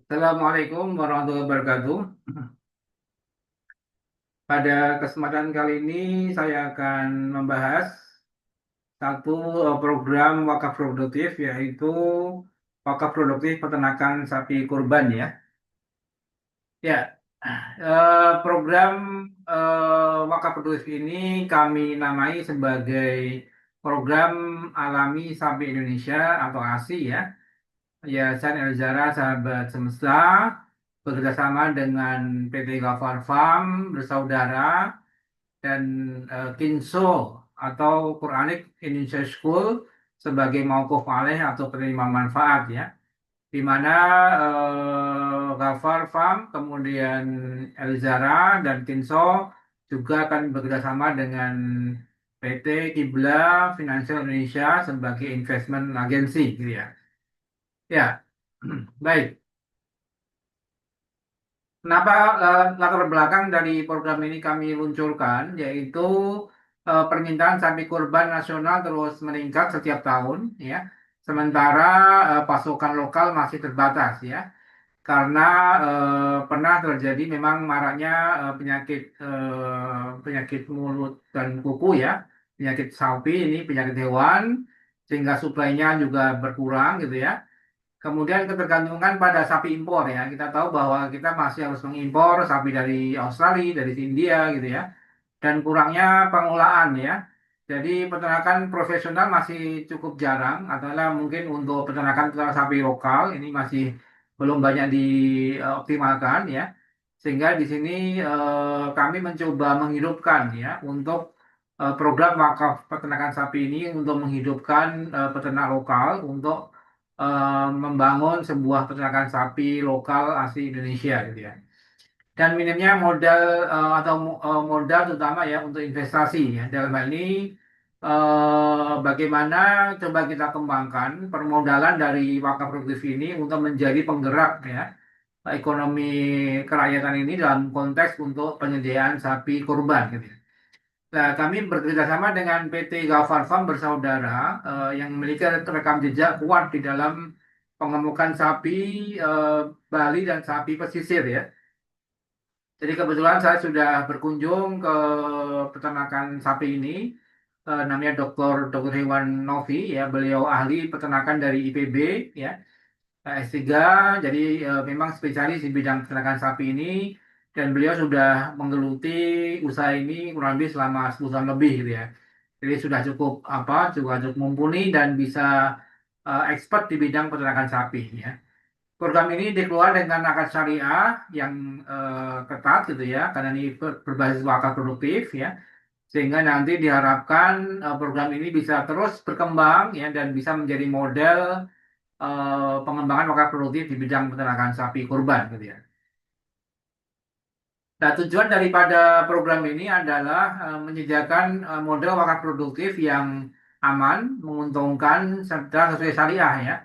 Assalamualaikum warahmatullahi wabarakatuh. Pada kesempatan kali ini saya akan membahas satu program wakaf produktif, yaitu wakaf produktif peternakan sapi kurban ya. Ya, program wakaf produktif ini kami namai sebagai program alami sapi Indonesia atau ASI ya. Yayasan El Zara Sahabat Semesta bekerjasama dengan PT Gafar Farm bersaudara dan Kinso atau Quranic Indonesia School sebagai mauquf alaih atau penerima manfaat ya, di mana Gafar Farm kemudian El Zara dan Kinso juga akan bekerjasama dengan PT Kibla Financial Indonesia sebagai investment agency gitu ya. Ya, baik. Kenapa latar belakang dari program ini kami luncurkan, yaitu permintaan sapi kurban nasional terus meningkat setiap tahun, ya. Sementara pasokan lokal masih terbatas, ya, karena pernah terjadi memang maraknya penyakit mulut dan kuku, ya, penyakit sapi ini penyakit hewan, sehingga suplainya juga berkurang, gitu ya. Kemudian ketergantungan pada sapi impor ya. Kita tahu bahwa kita masih harus mengimpor sapi dari Australia, dari India gitu ya. Dan kurangnya pengolahan ya. Jadi peternakan profesional masih cukup jarang, adalah mungkin untuk peternakan sapi lokal ini masih belum banyak dioptimalkan ya. Sehingga di sini kami mencoba menghidupkan ya untuk program wakaf peternakan sapi ini untuk menghidupkan peternak lokal untuk membangun sebuah peternakan sapi lokal asli Indonesia gitu ya. Dan minimnya modal modal terutama ya untuk investasi ya. Dalam hal ini bagaimana coba kita kembangkan permodalan dari wakaf produktif ini untuk menjadi penggerak ya ekonomi kerakyatan ini dalam konteks untuk penyediaan sapi kurban gitu ya. Nah, kami bekerjasama dengan PT Gafar Farm bersaudara yang memiliki rekam jejak kuat di dalam pengemukan sapi eh, Bali dan sapi pesisir ya. Jadi kebetulan saya sudah berkunjung ke peternakan sapi ini, namanya Dr. Hewan Novi ya, beliau ahli peternakan dari IPB ya. S3, jadi memang spesialis di bidang peternakan sapi ini, dan beliau sudah menggeluti usaha ini kurang lebih selama 10 tahun lebih gitu ya. Jadi sudah cukup juga cukup mumpuni dan bisa expert di bidang peternakan sapi ya. Program ini dikeluarkan dengan akad syariah yang ketat gitu ya, karena ini berbasis wakaf produktif ya, sehingga nanti diharapkan program ini bisa terus berkembang ya dan bisa menjadi model pengembangan wakaf produktif di bidang peternakan sapi kurban gitu ya. Nah, tujuan daripada program ini adalah menyediakan model wakaf produktif yang aman, menguntungkan, serta sesuai syariah ya.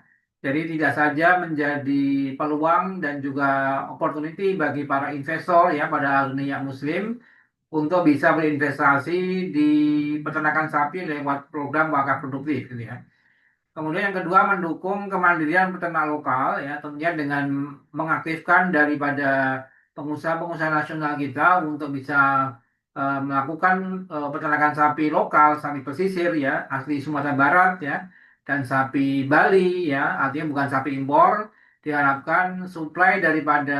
Jadi tidak saja menjadi peluang dan juga opportunity bagi para investor ya pada dunia muslim untuk bisa berinvestasi di peternakan sapi lewat program wakaf produktif gitu ya. Kemudian yang kedua mendukung kemandirian peternak lokal ya tentunya dengan mengaktifkan daripada pengusaha-pengusaha nasional kita untuk bisa melakukan peternakan sapi lokal, sapi pesisir ya asli Sumatera Barat ya dan sapi Bali ya artinya bukan sapi impor. Diharapkan suplai daripada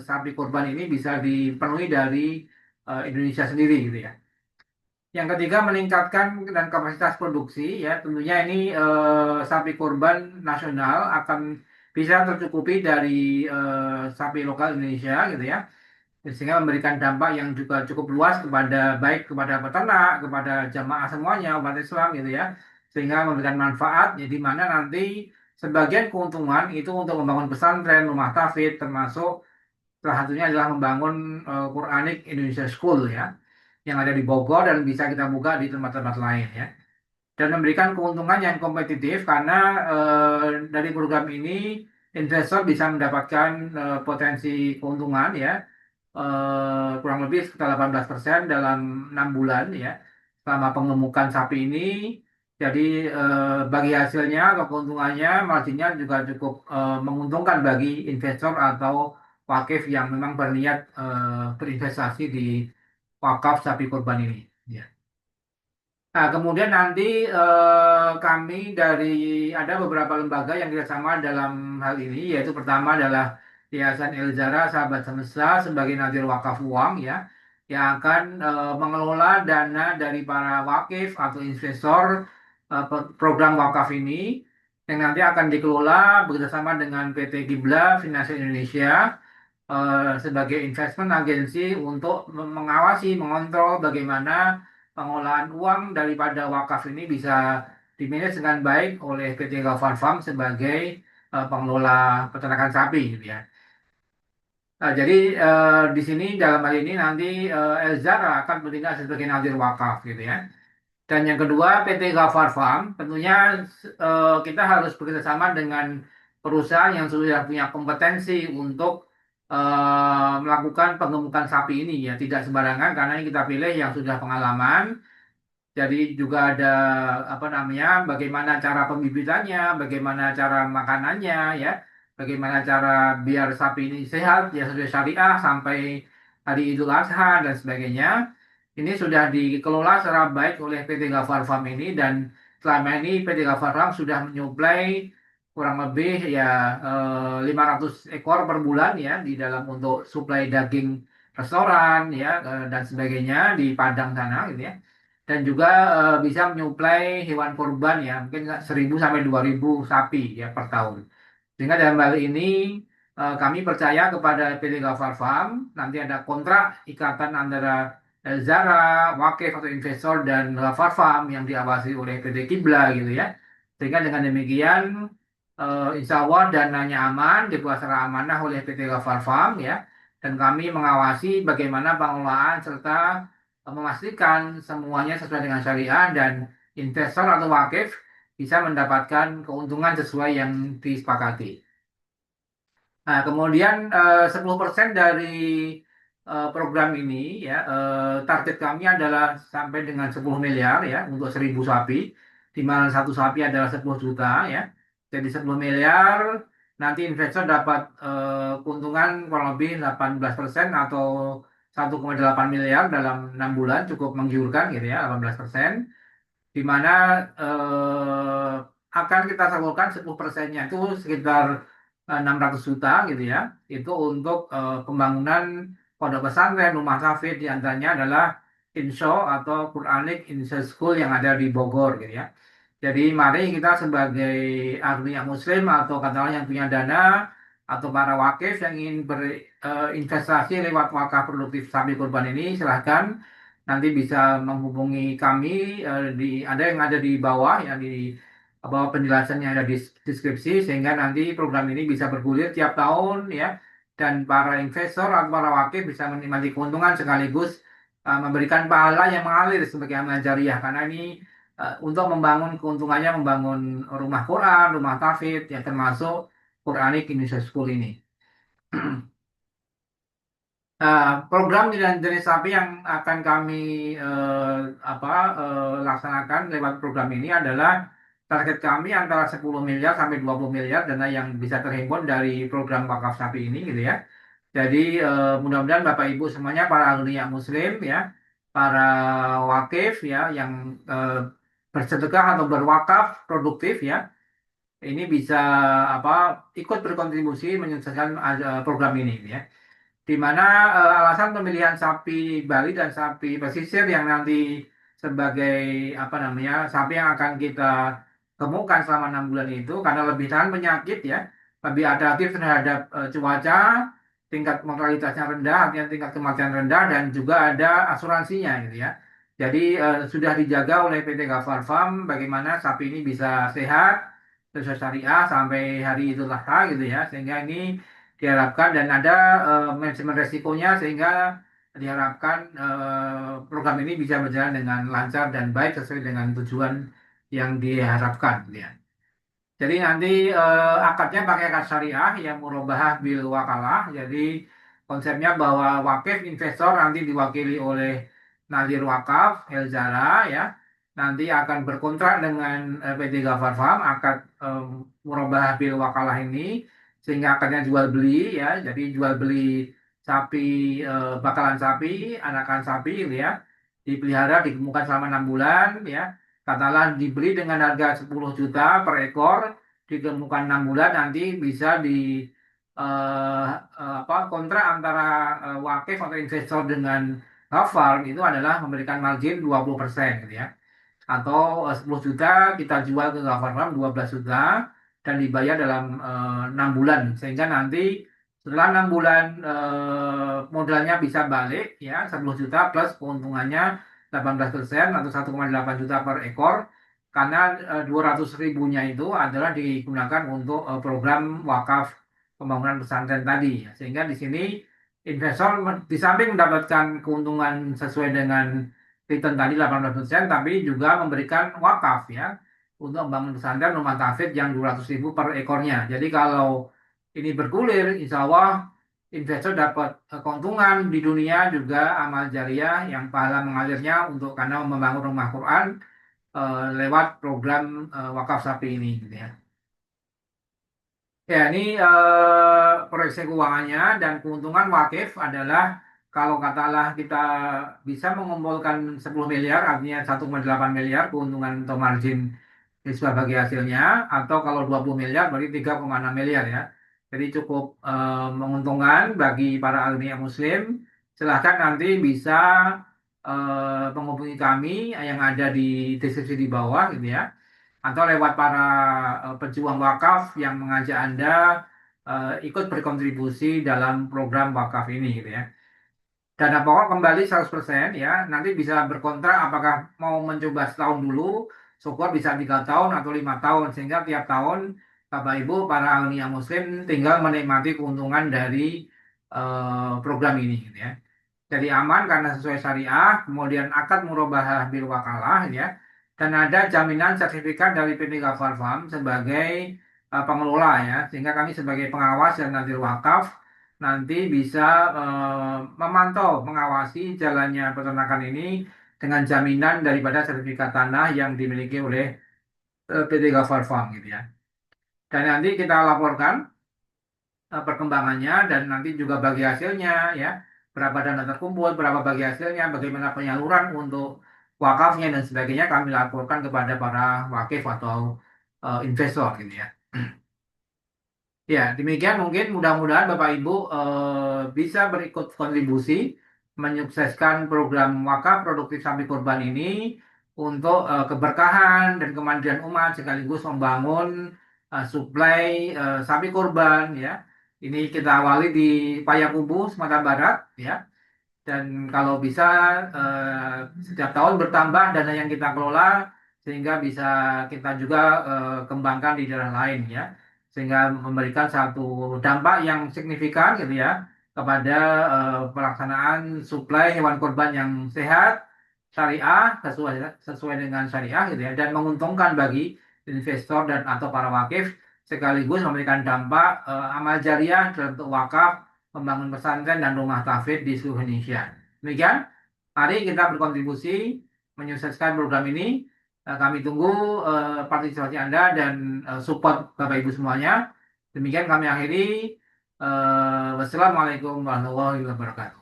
sapi kurban ini bisa dipenuhi dari Indonesia sendiri gitu ya. Yang ketiga meningkatkan dan kapasitas produksi ya tentunya ini sapi kurban nasional akan bisa tercukupi dari sapi lokal Indonesia gitu ya, sehingga memberikan dampak yang juga cukup luas kepada baik kepada peternak, kepada jamaah semuanya umat Islam gitu ya, sehingga memberikan manfaat ya di mana nanti sebagian keuntungan itu untuk membangun pesantren, rumah tahfidz, termasuk salah satunya adalah membangun Quranic Indonesia School ya yang ada di Bogor dan bisa kita buka di tempat-tempat lain ya. Dan memberikan keuntungan yang kompetitif karena dari program ini investor bisa mendapatkan potensi keuntungan ya kurang lebih sekitar 18% dalam 6 bulan ya selama pengemukan sapi ini Jadi bagi hasilnya atau keuntungannya, marginnya juga cukup menguntungkan bagi investor atau wakif yang memang berniat berinvestasi di wakaf sapi kurban ini. Ya. Nah, kemudian nanti kami dari ada beberapa lembaga yang kerjasama dalam hal ini, yaitu pertama adalah Yayasan El Zara Sahabat Semesta sebagai nadir wakaf uang ya, yang akan mengelola dana dari para wakif atau investor program wakaf ini yang nanti akan dikelola bekerjasama dengan PT Kibla Finance Indonesia sebagai investment agency untuk mengawasi, mengontrol bagaimana pengolahan uang daripada wakaf ini bisa dimanage dengan baik oleh PT Gafar Farm sebagai pengelola peternakan sapi gitu ya. Jadi di sini dalam hal ini nanti Elzara akan bertindak sebagai nazir wakaf gitu ya. Dan yang kedua PT Gafar Farm tentunya kita harus bekerjasama dengan perusahaan yang sudah punya kompetensi untuk melakukan pengemukan sapi ini ya tidak sembarangan karena ini kita pilih yang sudah pengalaman. Jadi juga ada apa namanya, bagaimana cara pembibitannya, bagaimana cara makanannya, ya, bagaimana cara biar sapi ini sehat, ya sesuai syariah sampai hari Idul Adha dan sebagainya. Ini sudah dikelola secara baik oleh PT Gafar Farm ini dan selama ini PT Gafar Farm sudah menyuplai kurang lebih ya 500 ekor per bulan ya di dalam untuk suplai daging restoran ya dan sebagainya di Padang sana gitu ya dan juga bisa menyuplai hewan kurban ya mungkin 1.000 sampai 2.000 sapi ya per tahun. Sehingga dalam hal ini kami percaya kepada PT Gafar Farm nanti ada kontrak ikatan antara Zara, Wakif atau investor dan Gafar Farm yang diawasi oleh PT Kibla gitu ya. Sehingga dengan demikian insya Allah dananya aman, dibuat secara amanah oleh PT Gafar Farm ya. Dan kami mengawasi bagaimana pengelolaan serta memastikan semuanya sesuai dengan syariah dan investor atau wakif bisa mendapatkan keuntungan sesuai yang disepakati. Nah, kemudian 10% dari program ini ya target kami adalah sampai dengan 10 miliar ya untuk 1.000 sapi, di mana satu sapi adalah 10 juta ya. Jadi 10 miliar nanti investor dapat keuntungan kurang lebih 18% atau 1,8 miliar dalam 6 bulan cukup menggiurkan gitu ya 18%, di mana akan kita salurkan 10%-nya itu sekitar 600 juta gitu ya. Itu untuk pembangunan pondok pesantren, rumah hafid di antaranya adalah Insya atau Quranic Initial School yang ada di Bogor gitu ya. Jadi mari kita sebagai agniya muslim atau katakanlah yang punya dana atau para wakif yang ingin berinvestasi lewat wakaf produktif sapi kurban ini silahkan nanti bisa menghubungi kami ada yang ada di bawah ya di bawah penjelasannya ada di deskripsi sehingga nanti program ini bisa bergulir tiap tahun ya dan para investor atau para wakil bisa menikmati keuntungan sekaligus memberikan pahala yang mengalir sebagai amal jariah karena ini untuk membangun keuntungannya membangun rumah Quran, rumah tahfidz yang termasuk Quranic Indonesia School ini. Program dan jenis sapi yang akan kami apa, laksanakan lewat program ini adalah target kami antara 10 miliar sampai 20 miliar dana yang bisa terhimpun dari program wakaf sapi ini gitu ya. Jadi mudah-mudahan Bapak Ibu semuanya para agniya muslim ya, para wakif ya yang bersedekah atau berwakaf produktif ya, ini bisa apa ikut berkontribusi menyukseskan program ini ya di mana alasan pemilihan sapi Bali dan sapi pesisir yang nanti sebagai apa namanya sapi yang akan kita temukan selama 6 bulan itu karena lebih tahan penyakit ya, lebih adaptif terhadap cuaca, tingkat mortalitasnya rendah, artinya tingkat kematian rendah dan juga ada asuransinya gitu ya. Jadi sudah dijaga oleh PT Gafar Farm bagaimana sapi ini bisa sehat sesuai syariah sampai hari Idul Adha gitu ya, sehingga ini diharapkan dan ada manajemen resikonya sehingga diharapkan program ini bisa berjalan dengan lancar dan baik sesuai dengan tujuan yang diharapkan gitu ya. Jadi nanti akadnya pakai akad syariah yang murabahah bil wakalah. Jadi konsepnya bahwa wakif investor nanti diwakili oleh Nadir Wakaf, Elzara ya. nanti akan berkontrak dengan PT Gafar Farm, akad murabah bil wakalah ini, sehingga akadnya jual beli ya, jadi jual beli sapi, bakalan sapi, anakan sapi gitu ya, dipelihara, dikemukan selama 6 bulan ya, katakanlah dibeli dengan harga 10 juta per ekor, dikemukan 6 bulan, nanti bisa di kontrak antara wakif atau investor dengan Gafar itu adalah memberikan margin 20% gitu ya, atau 10 juta kita jual ke Gafar Farm 12 juta dan dibayar dalam 6 bulan, sehingga nanti setelah 6 bulan modalnya bisa balik ya 10 juta plus keuntungannya 18% atau 1,8 juta per ekor, karena 200 ribunya itu adalah digunakan untuk program wakaf pembangunan pesantren tadi ya. Sehingga di sini investor di samping mendapatkan keuntungan sesuai dengan return tadi 18%, tapi juga memberikan wakaf ya untuk membangun pesantren rumah tahfidz yang 200 ribu per ekornya. Jadi kalau ini bergulir, insya Allah investor dapat keuntungan di dunia, juga amal jariah yang pahala mengalirnya untuk karena membangun rumah Quran lewat program wakaf sapi ini gitu ya. Ya, ini proyeksi keuangannya dan keuntungan wakif adalah kalau katakanlah kita bisa mengumpulkan 10 miliar, artinya 1,8 miliar keuntungan atau margin nisbah bagi hasilnya, atau kalau 20 miliar berarti 3,6 miliar ya. Jadi cukup menguntungkan bagi para agniya muslim. Silahkan nanti bisa menghubungi kami yang ada di deskripsi di bawah gitu ya, atau lewat para pejuang wakaf yang mengajak Anda ikut berkontribusi dalam program wakaf ini gitu ya. Dana pokok kembali 100% ya, nanti bisa berkontrak apakah mau mencoba setahun dulu, syukur bisa 3 tahun atau 5 tahun, sehingga tiap tahun Bapak Ibu para agniya muslim tinggal menikmati keuntungan dari program ini gitu ya. Jadi aman karena sesuai syariah, kemudian akad murabahah bil wakalah ya, dan ada jaminan sertifikat dari PT Gafar Farm sebagai pengelola ya, sehingga kami sebagai pengawas dan nazir wakaf nanti bisa memantau, mengawasi jalannya peternakan ini dengan jaminan daripada sertifikat tanah yang dimiliki oleh PT Gafar Farm gitu ya. Dan nanti kita laporkan perkembangannya dan nanti juga bagi hasilnya ya, berapa dana terkumpul, berapa bagi hasilnya, bagaimana penyaluran untuk wakafnya dan sebagainya kami laporkan kepada para wakif atau investor gitu ya. Ya, demikian mungkin mudah-mudahan Bapak Ibu bisa berikut kontribusi menyukseskan program wakaf produktif sapi kurban ini untuk keberkahan dan kemandirian umat sekaligus membangun suplai sapi kurban ya. Ini kita awali di Payakumbuh, Sumatera Barat ya. Dan kalau bisa setiap tahun bertambah dana yang kita kelola sehingga bisa kita juga kembangkan di daerah lain ya, sehingga memberikan satu dampak yang signifikan gitu ya kepada pelaksanaan suplai hewan kurban yang sehat, syariah, sesuai dengan syariah gitu ya, dan menguntungkan bagi investor dan atau para wakif, sekaligus memberikan dampak amal jariah dalam bentuk wakaf, membangun pesantren dan rumah tahfidz di seluruh Indonesia. Demikian, mari kita berkontribusi menyukseskan program ini. Kami tunggu partisipasi Anda dan support Bapak Ibu semuanya. Demikian kami akhiri. Wassalamualaikum warahmatullahi wabarakatuh.